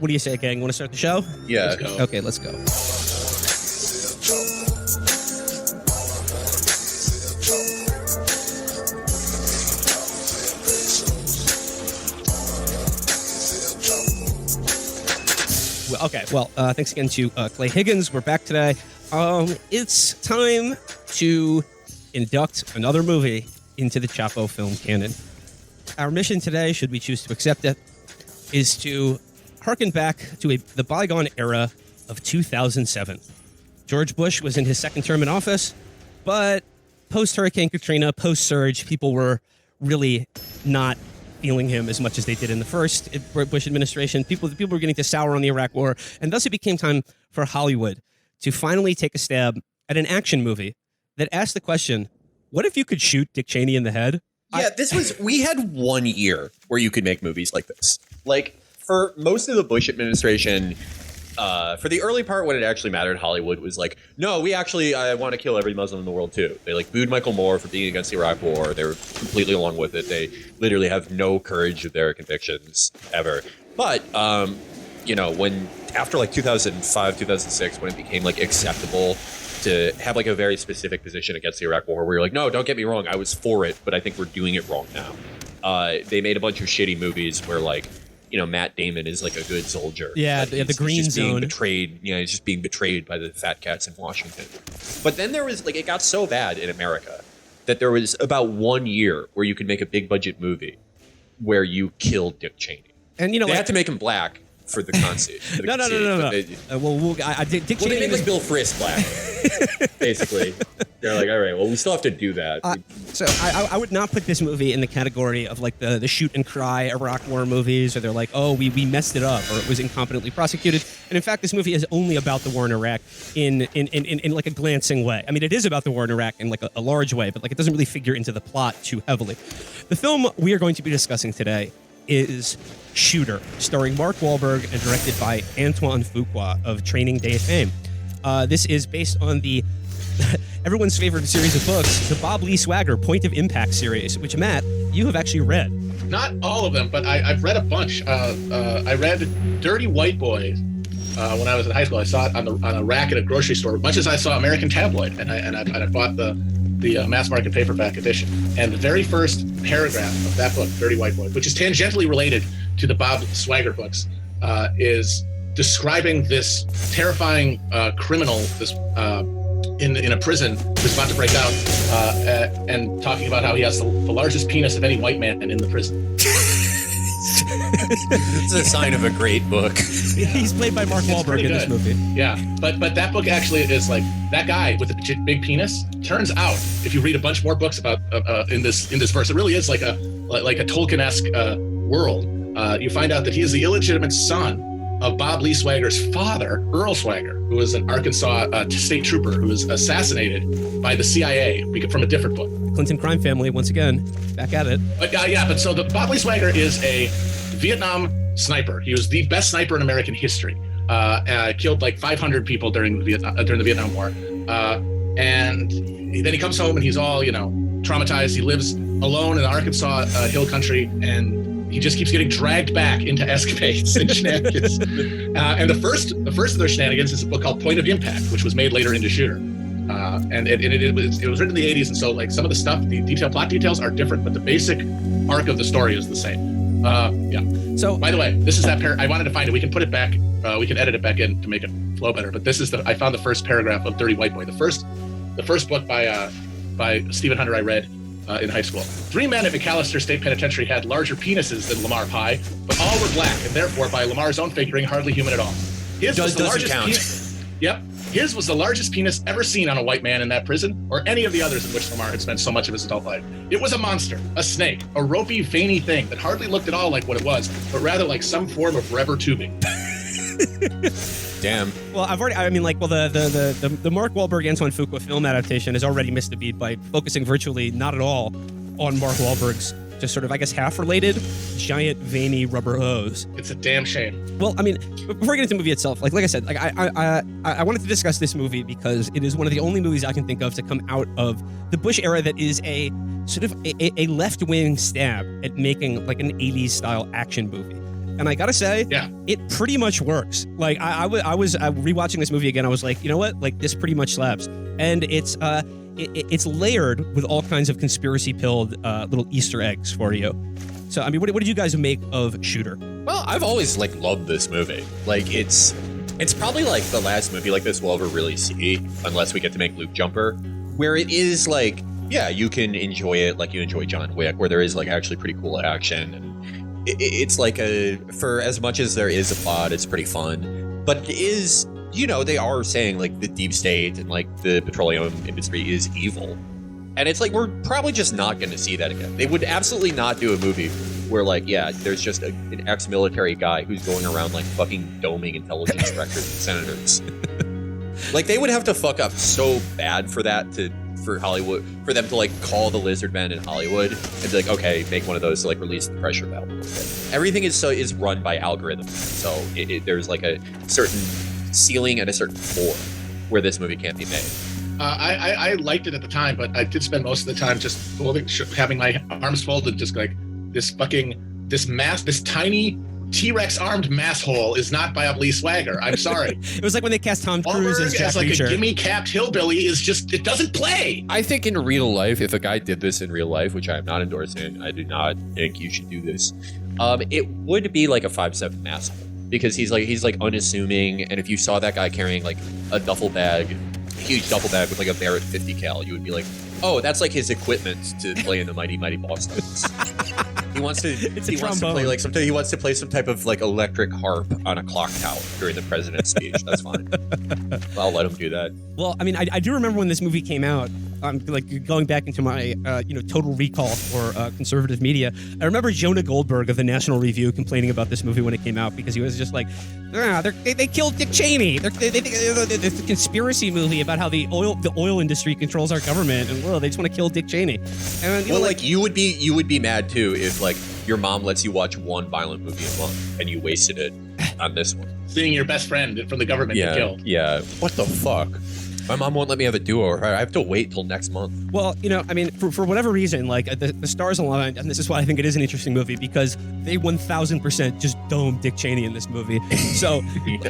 What do you say, gang? Want to start the show? Yeah. Let's go. Okay, let's go. Thanks again to Clay Higgins. We're back today. It's time to induct another movie into the Chapo film canon. Our mission today, should we choose to accept it, is to harken back to the bygone era of 2007. George Bush was in his second term in office, but post-Hurricane Katrina, post-surge, people were really not feeling him as much as they did in the first Bush administration. People were getting to sour on the Iraq War, and thus it became time for Hollywood to finally take a stab at an action movie that asked the question, what if you could shoot Dick Cheney in the head? Yeah, we had 1 year where you could make movies like this. Like, for most of the Bush administration, for the early part when it actually mattered, Hollywood was like, no, we actually want to kill every Muslim in the world too. They like booed Michael Moore for being against the Iraq War. They were completely along with it. They literally have no courage of their convictions ever. But, when after like 2005, 2006, when it became like acceptable to have like a very specific position against the Iraq War, where you're like, no, don't get me wrong, I was for it, but I think we're doing it wrong now. They made a bunch of shitty movies where like, Matt Damon is like a good soldier. Yeah, the Green Zone. Being betrayed. He's just being betrayed by the fat cats in Washington. But then there was it got so bad in America that there was about 1 year where you could make a big budget movie where you killed Dick Cheney. And they had to make him black for the conceit. No. Dick Cheney they made like Bill Frisk black, basically. They're like, all right, well, we still have to do that. So I would not put this movie in the category of like the shoot and cry Iraq War movies, or they're like, oh, we messed it up, or it was incompetently prosecuted. And in fact, this movie is only about the war in Iraq in like a glancing way. I mean, it is about the war in Iraq in like a large way, but like it doesn't really figure into the plot too heavily. The film we are going to be discussing today is Shooter, starring Mark Wahlberg and directed by Antoine Fuqua of Training Day fame. This is based on the everyone's favorite series of books, the Bob Lee Swagger Point of Impact series, which, Matt, you have actually read. Not all of them, but I've read a bunch. I read Dirty White Boys when I was in high school. I saw it on a rack at a grocery store, much as I saw American Tabloid, and I bought the mass market paperback edition. And the very first paragraph of that book, Dirty White Boy, which is tangentially related to the Bob Swagger books, is describing this terrifying criminal, this in a prison who's about to break out, and talking about how he has the largest penis of any white man in the prison. It's a sign of a great book. He's played by Mark Wahlberg in this movie. Yeah, but that book actually is like that guy with the big penis. Turns out, if you read a bunch more books about in this verse, it really is like a Tolkien-esque world. You find out that he is the illegitimate son of Bob Lee Swagger's father, Earl Swagger, who was an Arkansas state trooper who was assassinated by the CIA from a different book. Clinton crime family, once again, back at it. But so the Bob Lee Swagger is a Vietnam sniper. He was the best sniper in American history. Killed like 500 people during the Vietnam War. And then he comes home and he's all, traumatized. He lives alone in the Arkansas hill country, and he just keeps getting dragged back into escapades and shenanigans. And the first of their shenanigans is a book called Point of Impact, which was made later into Shooter. And it was written in the 80s, and so like some of the stuff, the plot details are different, but the basic arc of the story is the same. So, by the way, this is that I wanted to find it. We can put it back. We can edit it back in to make it flow better. But this is I found the first paragraph of Dirty White Boy, the first book by Stephen Hunter I read in high school. 3 men at McAllister State Penitentiary had larger penises than Lamar Pye, but all were black, and therefore, by Lamar's own figuring, hardly human at all. His was the largest penis. Yep. His was the largest penis ever seen on a white man in that prison, or any of the others in which Lamar had spent so much of his adult life. It was a monster, a snake, a ropey, veiny thing that hardly looked at all like what it was, but rather like some form of rubber tubing. Damn. Well, the Mark Wahlberg Antoine Fuqua film adaptation has already missed the beat by focusing virtually not at all on Mark Wahlberg's just sort of, I guess, half-related, giant, veiny rubber hose. It's a damn shame. Well, I mean, before we get into the movie itself, like I said, I wanted to discuss this movie because it is one of the only movies I can think of to come out of the Bush era that is a sort of a left-wing stab at making like an 80s-style action movie. And I gotta say, Yeah. it pretty much works. Like I was rewatching this movie again. I was like, you know what? Like this pretty much slaps. And it's layered with all kinds of conspiracy-pilled little Easter eggs for you. So I mean, what did you guys make of Shooter? Well, I've always like loved this movie. Like it's probably like the last movie like this we'll ever really see, unless we get to make Luke Jumper, where it is like, yeah, you can enjoy it like you enjoy John Wick, where there is like actually pretty cool action, and it's like for as much as there is a plot, it's pretty fun. But it is, you know, they are saying like the deep state and like the petroleum industry is evil. And it's like, we're probably just not going to see that again. They would absolutely not do a movie where, like, yeah, there's just an ex-military guy who's going around, like, fucking doming intelligence directors and senators. Like, they would have to fuck up so bad for that for Hollywood, for them to, like, call the lizard men in Hollywood and be like, okay, make one of those to, like, release the pressure valve. Everything is run by algorithms. So there's, like, a certain ceiling and a certain floor where this movie can't be made. I liked it at the time, but I did spend most of the time just having my arms folded, just like this tiny T-Rex armed mass hole is not Bob Lee Swagger. I'm sorry. It was like when they cast Tom Cruise as Jack like Reacher. A gimme capped hillbilly it doesn't play. I think in real life, if a guy did this in real life, which I am not endorsing, I do not think you should do this. It would be like a 5'7" mass hole, because he's like unassuming, and if you saw that guy carrying like a huge duffel bag with like a Barrett 50 cal, you would be like, oh, that's like his equipment to play in the Mighty Mighty Bosstones. He wants to play some type of like electric harp on a clock tower during the president's speech. That's fine. I'll let him do that. Well, I mean, I do remember when this movie came out. Like going back into my total recall for conservative media, I remember Jonah Goldberg of the National Review complaining about this movie when it came out, because he was just like, they killed Dick Cheney. It's a conspiracy movie about how the oil industry controls our government, and they just want to kill Dick Cheney. And you would be mad too if like your mom lets you watch one violent movie a month and you wasted it on this one. Seeing your best friend from the government get killed. Yeah. What the fuck? My mom won't let me have a do-over. I have to wait till next month. Well, I mean, for whatever reason, like the stars aligned, and this is why I think it is an interesting movie, because they 1,000% just domed Dick Cheney in this movie. So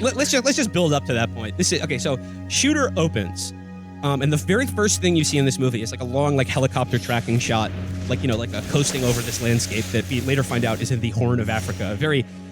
let's just build up to that point. This is okay. So Shooter opens, and the very first thing you see in this movie is like a long like helicopter tracking shot, like coasting over this landscape that we later find out is in the Horn of Africa.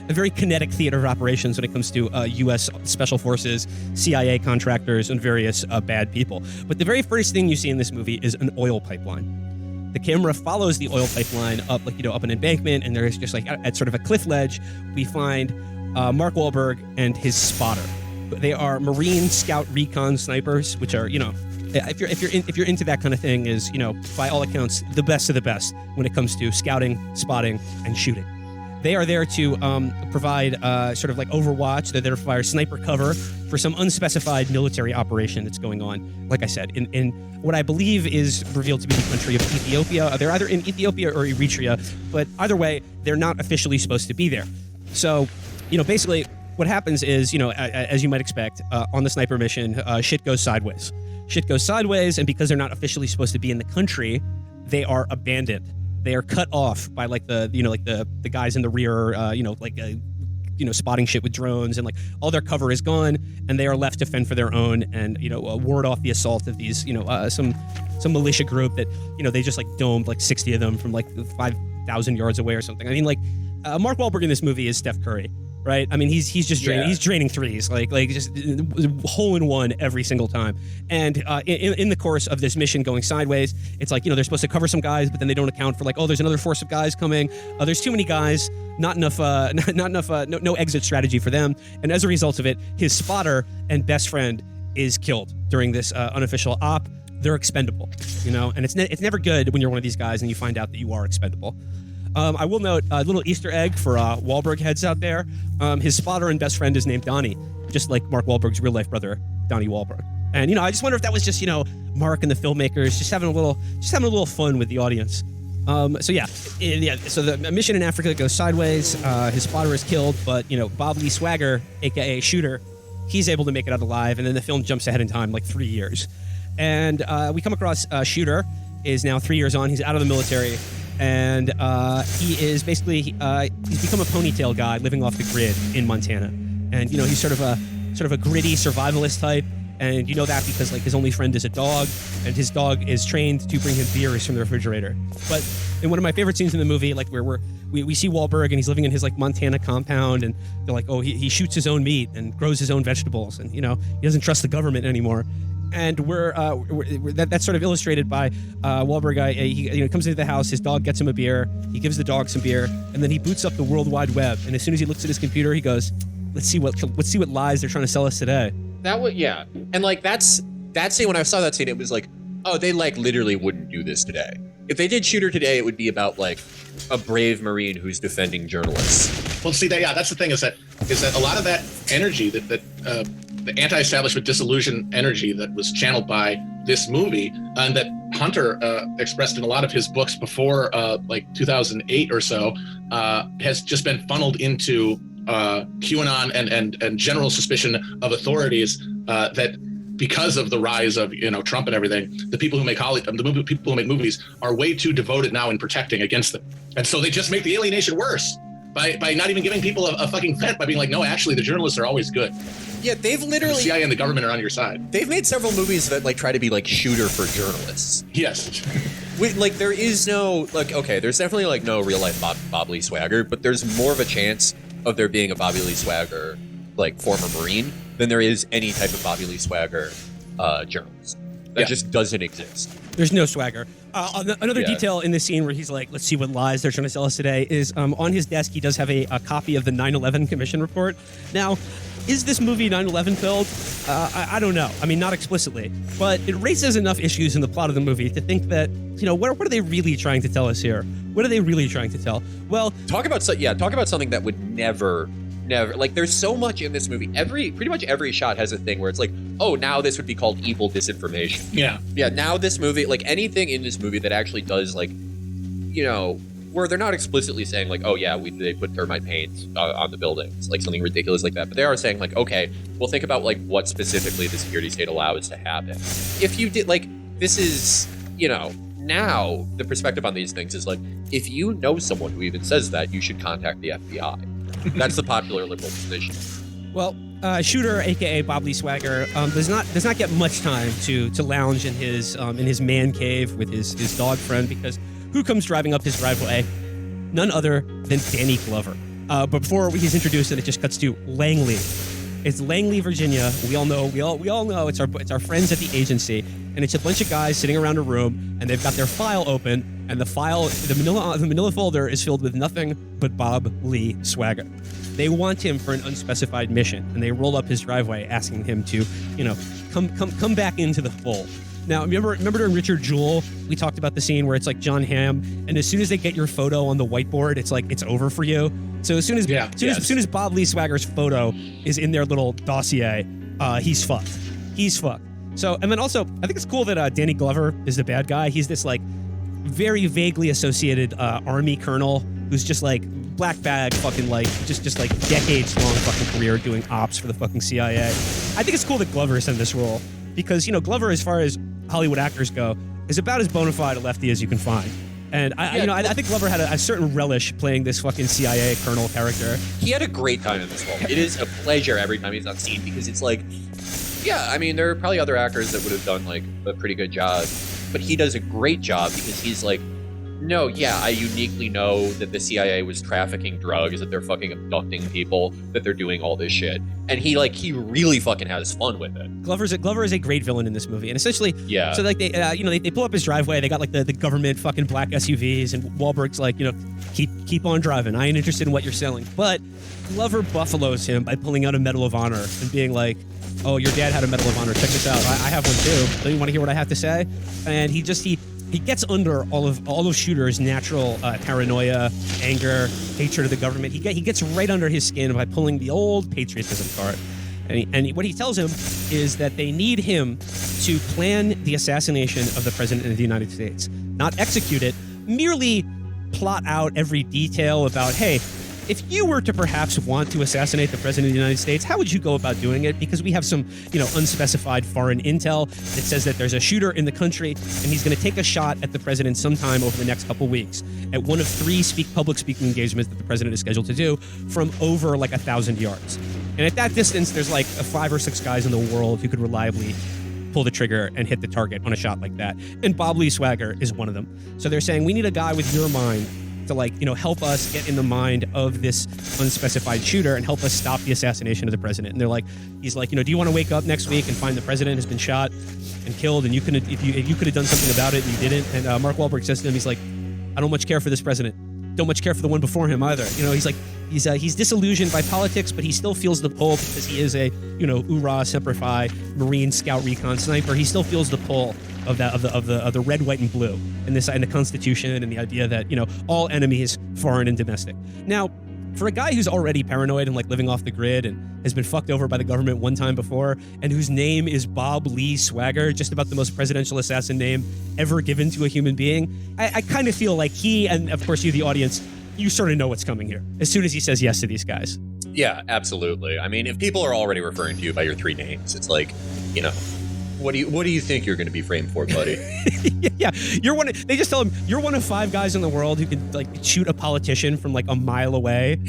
A very kinetic theater of operations when it comes to U.S. Special Forces, CIA contractors, and various bad people. But the very first thing you see in this movie is an oil pipeline. The camera follows the oil pipeline up, up an embankment, and there's just like at sort of a cliff ledge, we find Mark Wahlberg and his spotter. They are Marine Scout Recon snipers, which are, if you're into that kind of thing, is by all accounts the best of the best when it comes to scouting, spotting, and shooting. They are there to provide sort of like overwatch. They're there to fire sniper cover for some unspecified military operation that's going on, like I said, in what I believe is revealed to be the country of Ethiopia. They're either in Ethiopia or Eritrea, but either way, they're not officially supposed to be there. So, basically what happens is, as you might expect, on the sniper mission, shit goes sideways. Shit goes sideways, and because they're not officially supposed to be in the country, they are abandoned. They are cut off by the guys in the rear, spotting shit with drones, and like all their cover is gone, and they are left to fend for their own and ward off the assault of these some militia group that they just like domed like 60 of them from like 5,000 yards away or something. I mean, like Mark Wahlberg in this movie is Steph Curry. Right, I mean he's just draining. Yeah. He's draining threes, like just hole in one every single time. And in the course of this mission going sideways, it's like they're supposed to cover some guys, but then they don't account for like, there's another force of guys coming. There's too many guys, not enough, no exit strategy for them. And as a result of it, his spotter and best friend is killed during this unofficial op. They're expendable, and it's never good when you're one of these guys and you find out that you are expendable. I will note a little Easter egg for Wahlberg heads out there. His spotter and best friend is named Donnie, just like Mark Wahlberg's real life brother, Donnie Wahlberg. And I just wonder if that was just Mark and the filmmakers just having a little fun with the audience. So the mission in Africa goes sideways. His spotter is killed, but Bob Lee Swagger, aka Shooter, he's able to make it out alive. And then the film jumps ahead in time like 3 years, and we come across Shooter is now 3 years on. He's out of the military. and he is basically he's become a ponytail guy living off the grid in Montana, and he's sort of a gritty survivalist type. And you know that because like his only friend is a dog, and his dog is trained to bring him beers from the refrigerator. But in one of my favorite scenes in the movie, like where we see Wahlberg and he's living in his like Montana compound, and they're like, oh, he shoots his own meat and grows his own vegetables, and he doesn't trust the government anymore. And that's sort of illustrated by Wahlberg. He comes into the house, his dog gets him a beer, he gives the dog some beer, and then he boots up the World Wide Web. And as soon as he looks at his computer, he goes, let's see what lies they're trying to sell us today. That was, yeah. And like that scene, when I saw that scene, it was like, oh, they like literally wouldn't do this today. If they did Shooter today, it would be about like a brave Marine who's defending journalists. Well, see, that's the thing is that a lot of that energy that the anti-establishment disillusion energy that was channeled by this movie, and that Hunter expressed in a lot of his books before like 2008 or so, has just been funneled into QAnon and general suspicion of authorities that because of the rise of Trump and everything, the people who make people who make movies are way too devoted now in protecting against them, and so they just make the alienation worse by not even giving people a fucking vent, by being like, no, actually the journalists are always good. Yeah, they've literally, the CIA and the government are on your side. They've made several movies that like try to be like Shooter for journalists. Yes. Like there is no like, okay, there's definitely like no real life Bob Lee Swagger, but there's more of a chance of there being a Bobby Lee Swagger like former Marine than there is any type of Bobby Lee Swagger journalist. That just doesn't exist. There's no swagger. Another detail in this scene where he's like, let's see what lies they're trying to sell us today is on his desk, he does have a copy of the 9/11 Commission report. Now, is this movie 9/11 filled? I don't know. I mean, not explicitly, but it raises enough issues in the plot of the movie to think that, what are they really trying to tell us here? What are they really trying to tell? Well, talk about something that would never, like, there's so much in this movie. Pretty much every shot has a thing where it's like, oh, now this would be called evil disinformation. Yeah. Now this movie, like anything in this movie that actually does like, where they're not explicitly saying like, oh yeah, they put thermite paint on the buildings, like something ridiculous like that. But they are saying like, okay, well, think about like what specifically the security state allows to happen. If you did like, this is, now the perspective on these things is like, if you know someone who even says that, you should contact the FBI. That's the popular liberal position. Well, Shooter, aka Bob Lee Swagger, does not get much time to lounge in his man cave with his dog friend, because who comes driving up his driveway? None other than Danny Glover. But before he's introduced, and it just cuts to Langley. It's Langley, Virginia. We all know it's our friends at the agency, and it's a bunch of guys sitting around a room, and they've got their file open, and the manila folder is filled with nothing but Bob Lee Swagger. They want him for an unspecified mission, and they roll up his driveway asking him to, come back into the fold. Now, remember during Richard Jewell, we talked about the scene where it's like John Hamm, and as soon as they get your photo on the whiteboard, it's like it's over for you. So as soon as Bob Lee Swagger's photo is in their little dossier, he's fucked. He's fucked. So, and then also, I think it's cool that Danny Glover is the bad guy. He's this like very vaguely associated army colonel who's just like black bag fucking like just like decades long fucking career doing ops for the fucking CIA. I think it's cool that Glover is in this role because Glover, as far as Hollywood actors go, is about as bona fide a lefty as you can find. And I think Glover had a certain relish playing this fucking CIA colonel character. He had a great time in this role. It is a pleasure every time he's on scene, because it's like, yeah, I mean, there are probably other actors that would have done like a pretty good job, but he does a great job because he's like, no, yeah, I uniquely know that the CIA was trafficking drugs, that they're fucking abducting people, that they're doing all this shit. And he really fucking has fun with it. Glover is a great villain in this movie. And essentially, so like they pull up his driveway, they got like the government fucking black SUVs, and Wahlberg's like, keep on driving. I ain't interested in what you're selling. But Glover buffaloes him by pulling out a Medal of Honor and being like, oh, your dad had a Medal of Honor. Check this out. I have one too. Don't you want to hear what I have to say? And he gets under all of Shooter's natural paranoia, anger, hatred of the government. He gets right under his skin by pulling the old patriotism card. And what he tells him is that they need him to plan the assassination of the President of the United States. Not execute it, merely plot out every detail about, hey, if you were to perhaps want to assassinate the president of the United States, how would you go about doing it? Because we have some, unspecified foreign intel that says that there's a shooter in the country, and he's going to take a shot at the president sometime over the next couple weeks at one of 3 public speaking engagements that the president is scheduled to do from over like 1,000 yards. And at that distance, there's like 5 or 6 guys in the world who could reliably pull the trigger and hit the target on a shot like that. And Bob Lee Swagger is one of them. So they're saying, we need a guy with your mind to help us get in the mind of this unspecified shooter and help us stop the assassination of the president. And they're like, he's like, do you want to wake up next week and find the president has been shot and killed, and you could have done something about it and you didn't? And Mark Wahlberg says to him, he's like, I don't much care for this president. Don't much care for the one before him either. He's like, he's disillusioned by politics, but he still feels the pull because he is a, hoorah, semper fi, Marine Scout Recon sniper. He still feels the pull of that of the red, white, and blue, and the Constitution, and the idea that all enemies, foreign and domestic. Now, for a guy who's already paranoid and living off the grid and has been fucked over by the government one time before, and whose name is Bob Lee Swagger, just about the most presidential assassin name ever given to a human being, I kind of feel like he, and of course you, the audience, you sort of know what's coming here as soon as he says yes to these guys. Yeah, absolutely. I mean, if people are already referring to you by your 3 names, it's like, what do you think you're going to be framed for, buddy? Yeah, they just tell him you're one of 5 guys in the world who can shoot a politician from a mile away,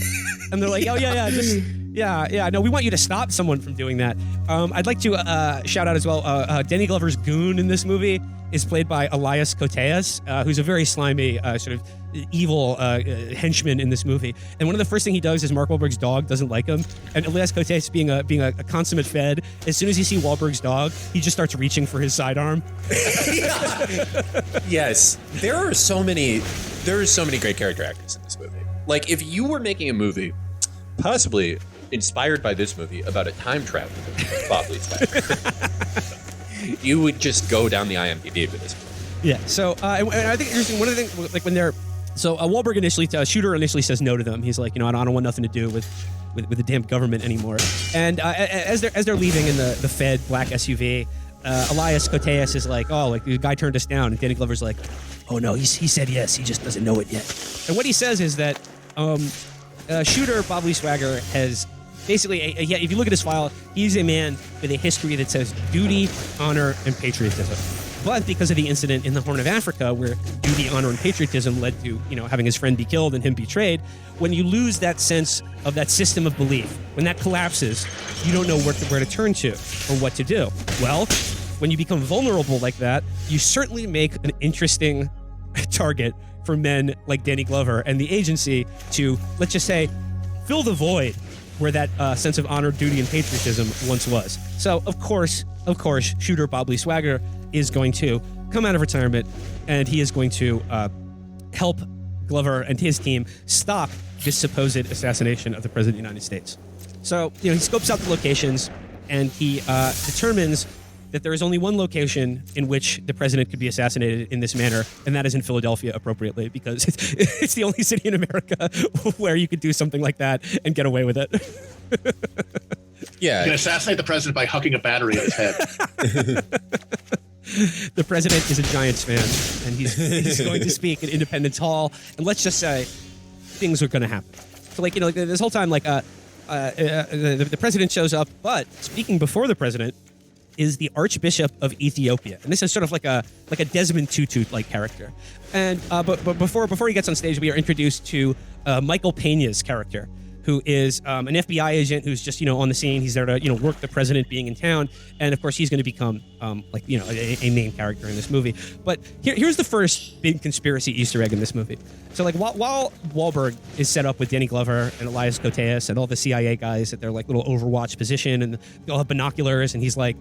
and they're like, oh yeah, no, we want you to stop someone from doing that. I'd like to shout out as well. Danny Glover's goon in this movie is played by Elias Koteas, who's a very slimy sort of evil henchman in this movie. And one of the first thing he does is Mark Wahlberg's dog doesn't like him, and Elias Koteas, being a consummate fed, as soon as he sees Wahlberg's dog, he just starts reaching for his sidearm. Yes, there are so many great character actors in this movie. Like, if you were making a movie, possibly inspired by this movie, about a time traveler, Bob Lee Swagger, you would just go down the IMDb for this movie. Yeah. So, and I think interesting. One of the things, when they're Wahlberg Shooter initially says no to them. He's like, I don't want nothing to do with the damn government anymore. And as they're leaving in the Fed black SUV, Elias Koteas is like, the guy turned us down, and Danny Glover's like, oh no, he said yes, he just doesn't know it yet. And what he says is that Shooter Bob Lee Swagger has basically, if you look at his file, he's a man with a history that says duty, honor, and patriotism. But because of the incident in the Horn of Africa, where duty, honor, and patriotism led to, having his friend be killed and him betrayed, when you lose that sense of that system of belief, when that collapses, you don't know where to turn to or what to do. Well, when you become vulnerable like that, you certainly make an interesting target for men like Danny Glover and the agency to, let's just say, fill the void where that sense of honor, duty, and patriotism once was. So, of course, Shooter Bob Lee Swagger is going to come out of retirement, and he is going to help Glover and his team stop this supposed assassination of the President of the United States. So, he scopes out the locations, and he determines that there is only one location in which the president could be assassinated in this manner, and that is in Philadelphia, appropriately, because it's the only city in America where you could do something like that and get away with it. Yeah. You can assassinate the president by hucking a battery at his head. The president is a Giants fan, and he's going to speak at Independence Hall, and let's just say things are going to happen. So, this whole time, the president shows up, but speaking before the president is the Archbishop of Ethiopia, and this is sort of like a Desmond Tutu like character. And but before he gets on stage, we are introduced to Michael Pena's character, who is an FBI agent who's just on the scene. He's there to work the president being in town, and of course he's going to become a main character in this movie. But here's the first big conspiracy Easter egg in this movie. So while Wahlberg is set up with Danny Glover and Elias Koteas and all the CIA guys at their little Overwatch position, and they all have binoculars, and he's like,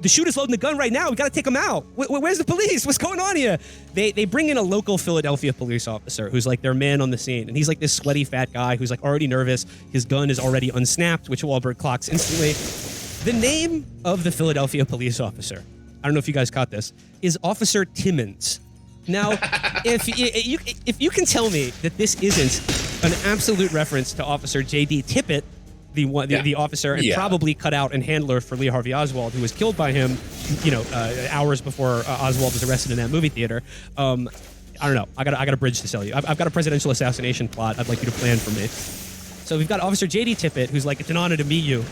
the shooter's loading the gun right now. We got to take him out. Where's the police? What's going on here? They bring in a local Philadelphia police officer who's their man on the scene. And he's this sweaty fat guy who's already nervous. His gun is already unsnapped, which Wahlberg clocks instantly. The name of the Philadelphia police officer, I don't know if you guys caught this, is Officer Timmons. Now, if you can tell me that this isn't an absolute reference to Officer J.D. Tippett, the officer, and probably cut out and handler for Lee Harvey Oswald, who was killed by him, hours before Oswald was arrested in that movie theater. I don't know. I got a bridge to sell you. I've got a presidential assassination plot I'd like you to plan for me. So we've got Officer J.D. Tippett, who's like, it's an honor to meet you.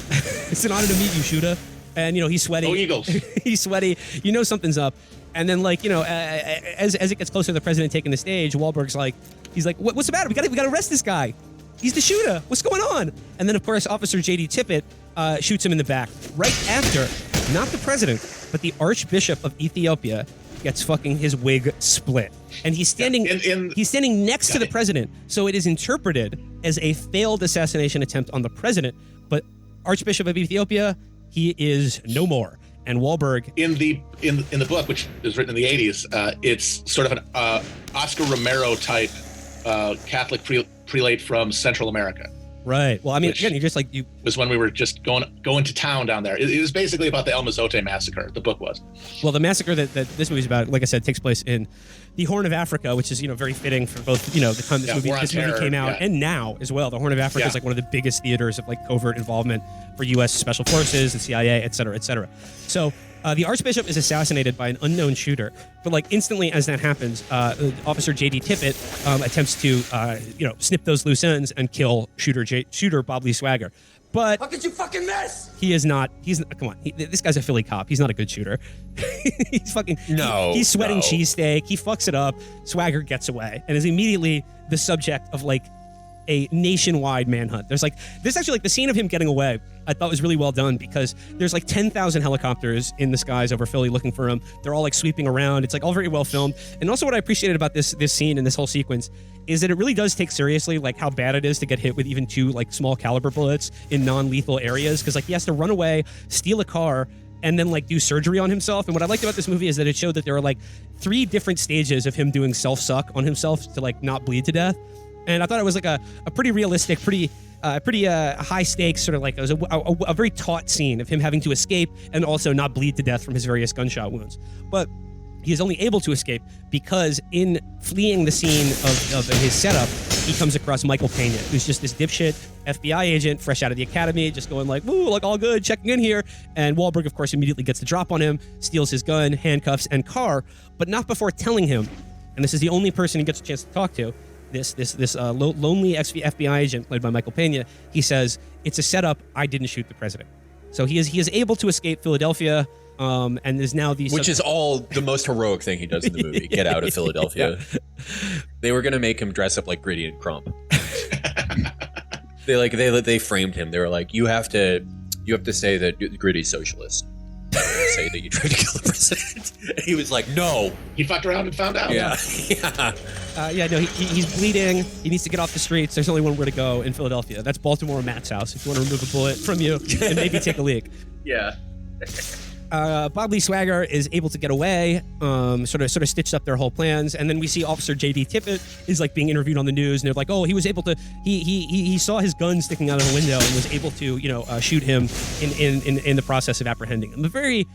It's an honor to meet you, shooter. And, he's sweaty. Go Eagles. He's sweaty. Something's up. And then, as it gets closer to the president taking the stage, Wahlberg's like, he's like, what's the matter? We got to arrest this guy. He's the shooter. What's going on? And then, of course, Officer J.D. Tippett shoots him in the back. Right after, not the president, but the Archbishop of Ethiopia gets fucking his wig split. And he's standing he's standing next to the president. So it is interpreted as a failed assassination attempt on the president. But Archbishop of Ethiopia, he is no more. And Wahlberg in the book, which is written in the 80s, it's sort of an Oscar Romero type Catholic prelate from Central America. Right. Well, I mean, again, you was when we were just going to town down there. It was basically about the El Mozote massacre. The book was. Well, the massacre that this movie's about, like I said, takes place in the Horn of Africa, which is very fitting for both the time this movie came out and now as well. The Horn of Africa is like one of the biggest theaters of like covert involvement for U.S. special forces, the CIA, et cetera, et cetera. So. The Archbishop is assassinated by an unknown shooter, but like instantly as that happens, Officer J.D. Tippett attempts to snip those loose ends and kill shooter Bob Lee Swagger. But how could you fucking miss? He is not. Come on. This guy's a Philly cop. He's not a good shooter. He's fucking. No. He's sweating cheesesteak. He fucks it up. Swagger gets away and is immediately the subject of like a nationwide manhunt. There's actually the scene of him getting away I thought was really well done because there's like 10,000 helicopters in the skies over Philly looking for him. They're all like sweeping around. It's like all very well filmed. And also what I appreciated about this scene and this whole sequence is that it really does take seriously like how bad it is to get hit with even 2 like small caliber bullets in non-lethal areas because like he has to run away, steal a car, and then like do surgery on himself. And what I liked about this movie is that it showed that there are like 3 different stages of him doing self-suck on himself to like not bleed to death. And I thought it was like a pretty realistic, pretty high stakes, sort of like it was a very taut scene of him having to escape and also not bleed to death from his various gunshot wounds. But he is only able to escape because in fleeing the scene of his setup, he comes across Michael Pena, who's just this dipshit FBI agent fresh out of the academy, just going like, woo, like all good, checking in here. And Wahlberg, of course, immediately gets the drop on him, steals his gun, handcuffs, and car, but not before telling him, and this is the only person he gets a chance to talk to, this lonely FBI agent played by Michael Pena, he says, it's a setup, I didn't shoot the president. So he is able to escape Philadelphia, and is now which is all the most heroic thing he does in the movie. Get out of Philadelphia. Yeah. They were gonna make him dress up like Gritty and Crump. They framed him. They were like, you have to say that Gritty's socialist. Say that you tried to kill the president. He was like, no. He fucked around and found out. Yeah. He's bleeding. He needs to get off the streets. There's only one way to go in Philadelphia. That's Baltimore Matt's house. If you want to remove a bullet from you and maybe take a leak. Yeah. Bob Lee Swagger is able to get away, sort of stitched up their whole plans, and then we see Officer J.D. Tippett is like being interviewed on the news, and they're like, oh, he was able to, he saw his gun sticking out of the window and was able to, shoot him in the process of apprehending him. A very,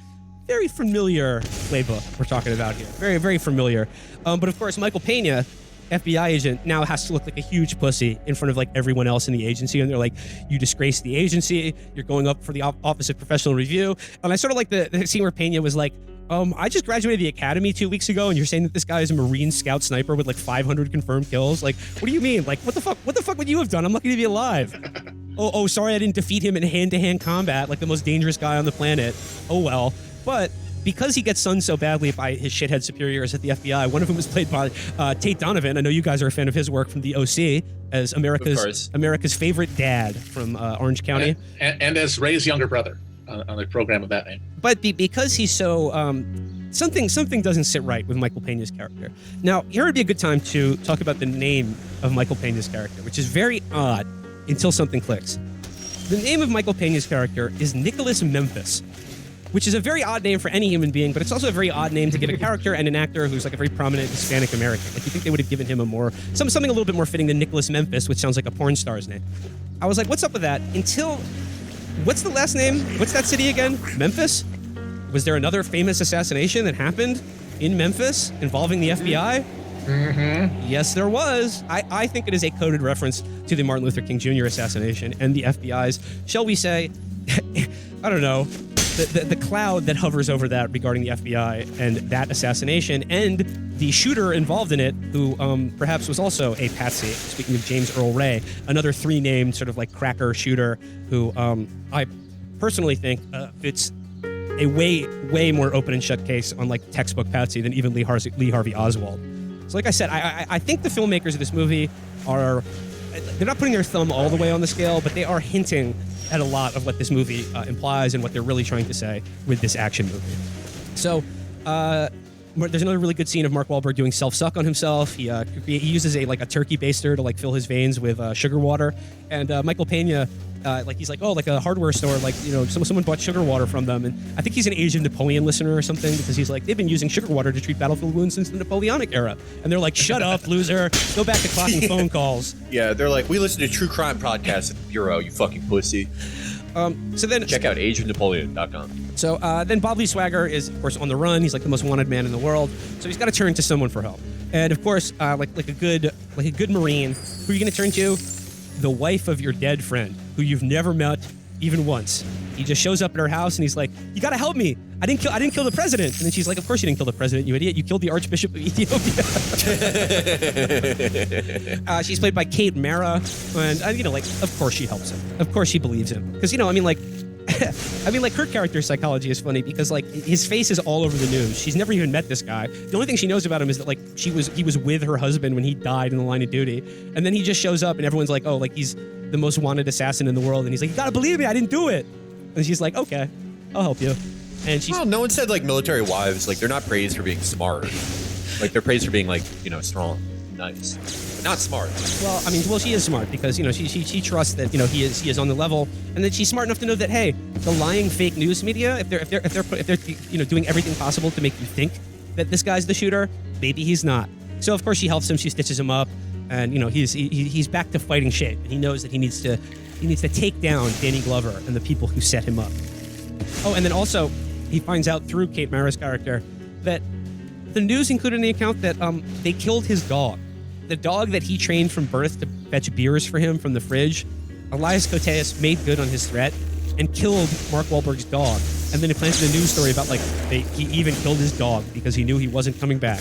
very familiar playbook we're talking about here. Very, very familiar. But of course, Michael Pena, FBI agent, now has to look like a huge pussy in front of like everyone else in the agency, and they're like, you disgraced the agency, you're going up for the Office of Professional Review. And I sort of like the scene where Pena was like, I just graduated the academy 2 weeks ago, and you're saying that this guy is a Marine Scout sniper with like 500 confirmed kills? Like, what do you mean? Like, what the fuck would you have done? I'm lucky to be alive. Oh, sorry I didn't defeat him in hand-to-hand combat, like the most dangerous guy on the planet. Oh well. But because he gets sunned so badly by his shithead superiors at the FBI, one of whom was played by Tate Donovan. I know you guys are a fan of his work from the OC as America's favorite dad from Orange County. And as Ray's younger brother on the program of that name. But because he's so... something doesn't sit right with Michael Pena's character. Now, here would be a good time to talk about the name of Michael Pena's character, which is very odd until something clicks. The name of Michael Pena's character is Nicholas Memphis, which is a very odd name for any human being, but it's also a very odd name to give a character and an actor who's like a very prominent Hispanic American. Like, you think they would have given him something a little bit more fitting than Nicholas Memphis, which sounds like a porn star's name. I was like, what's up with that? Until, what's the last name? What's that city again? Memphis? Was there another famous assassination that happened in Memphis involving the FBI? Mm-hmm. Yes, there was. I think it is a coded reference to the Martin Luther King Jr. assassination and the FBI's, shall we say, I don't know, the cloud that hovers over that regarding the FBI and that assassination, and the shooter involved in it, who perhaps was also a patsy. Speaking of James Earl Ray, another three-named sort of like cracker shooter who I personally think fits a way more open and shut case on like textbook patsy than even Lee Harvey Oswald. So like I said, I think the filmmakers of this movie they're not putting their thumb all the way on the scale, but they are hinting at a lot of what this movie implies and what they're really trying to say with this action movie. So there's another really good scene of Mark Wahlberg doing self-suck on himself. He uses a turkey baster to like fill his veins with sugar water, and Michael Pena he's like, oh, like a hardware store, like, you know, someone bought sugar water from them, and I think he's an Age of Napoleon listener or something, because he's like, they've been using sugar water to treat battlefield wounds since the Napoleonic era, and they're like, shut up, loser, go back to clocking phone calls. Yeah, they're like, we listen to true crime podcasts at the Bureau, you fucking pussy. So then check out ageofnapoleon.com. So then Bob Lee Swagger is, of course, on the run. He's like the most wanted man in the world. So he's got to turn to someone for help. And of course, like a good Marine, who are you going to turn to? The wife of your dead friend, who you've never met even once. He just shows up at her house and he's like, "You got to help me. I didn't kill the president." And then she's like, "Of course you didn't kill the president, you idiot. You killed the Archbishop of Ethiopia." She's played by Kate Mara, and of course she helps him. Of course she believes him, because her character psychology is funny because like his face is all over the news. She's never even met this guy. The only thing she knows about him is that like he was with her husband when he died in the line of duty, and then he just shows up and everyone's like, oh, like he's the most wanted assassin in the world, and he's like, you gotta believe me, I didn't do it. And she's like, okay, I'll help you. And she's no one said like military wives, like they're not praised for being smart, like they're praised for being like, you know, strong, nice, but not smart. Well, she is smart because, you know, she trusts that, you know, he is on the level, and that she's smart enough to know that, hey, the lying fake news media, if they're you know, doing everything possible to make you think that this guy's the shooter, maybe he's not. So of course she helps him, she stitches him up, and you know he's back to fighting shape, and he knows that he needs to take down Danny Glover and the people who set him up. Oh, and then also he finds out through Kate Mara's character that the news included in the account that they killed his dog. The dog that he trained from birth to fetch beers for him from the fridge. Elias Koteas made good on his threat and killed Mark Wahlberg's dog. And then he planted a news story about like he even killed his dog because he knew he wasn't coming back.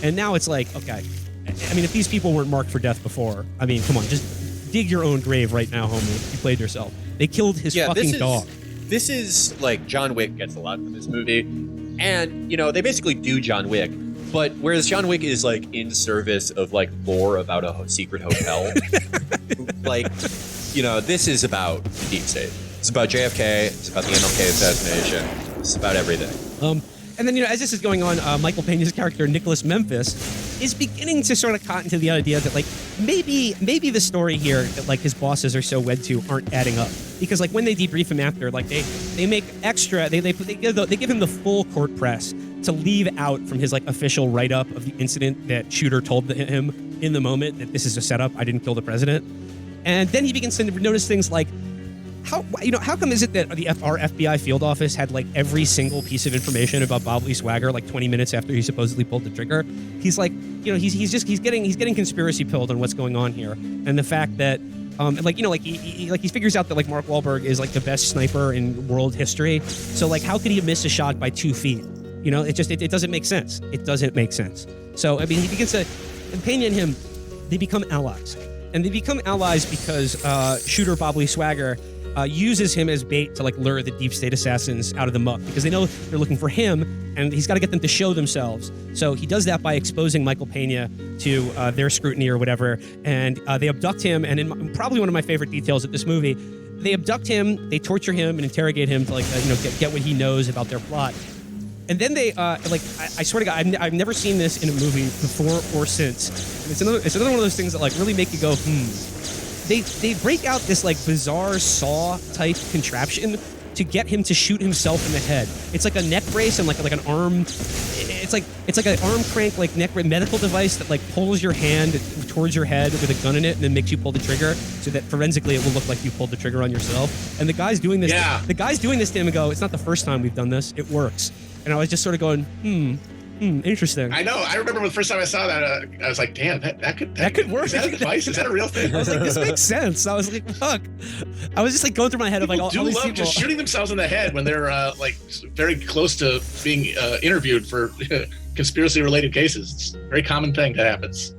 And now it's like, okay, I mean, if these people weren't marked for death before, I mean, come on, just dig your own grave right now, homie. You played yourself. They killed his fucking dog. This is like John Wick gets a lot from this movie. And, you know, they basically do John Wick. But whereas John Wick is like in service of like lore about a secret hotel, like, you know, this is about the deep state. It's about JFK. It's about the MLK assassination. It's about everything. And then, you know, as this is going on, Michael Pena's character, Nicholas Memphis, is beginning to sort of cotton to the idea that, like, maybe the story here that, like, his bosses are so wed to aren't adding up. Because, like, when they debrief him after, like, they make extra, they give him the full court press to leave out from his, like, official write-up of the incident that Shooter told him in the moment that this is a setup, I didn't kill the president. And then he begins to notice things like, how come is it that our FBI field office had like every single piece of information about Bob Lee Swagger like 20 minutes after he supposedly pulled the trigger? He's like, you know, he's getting conspiracy pilled on what's going on here, and the fact that he figures out that like Mark Wahlberg is like the best sniper in world history. So like, how could he miss a shot by 2 feet? You know, it doesn't make sense. It doesn't make sense. So I mean, he begins to, and Pena and him, they become allies, and they become allies because shooter Bob Lee Swagger uses him as bait to like lure the deep state assassins out of the muck, because they know they're looking for him and he's got to get them to show themselves. So he does that by exposing Michael Pena to their scrutiny or whatever, and they abduct him. And in probably one of my favorite details of this movie, they abduct him, they torture him and interrogate him to like get what he knows about their plot. And then they I swear to God, I've never seen this in a movie before or since. And it's another one of those things that like really make you go They break out this like bizarre saw type contraption to get him to shoot himself in the head. It's like a neck brace and like an arm. It's like an arm crank like neck medical device that like pulls your hand towards your head with a gun in it and then makes you pull the trigger, so that forensically it will look like you pulled the trigger on yourself. And the guy's doing this. Yeah. The guy's doing this to him and go, it's not the first time we've done this. It works. And I was just sort of going, Interesting. I know. I remember the first time I saw that, I was like, "Damn, that could work. Is that a device? Is that a real thing?" I was like, this makes sense. I was like, fuck. I was just like going through my head of like all do these love people. just shooting themselves in the head when they're like very close to being interviewed for conspiracy-related cases. It's a very common thing that happens.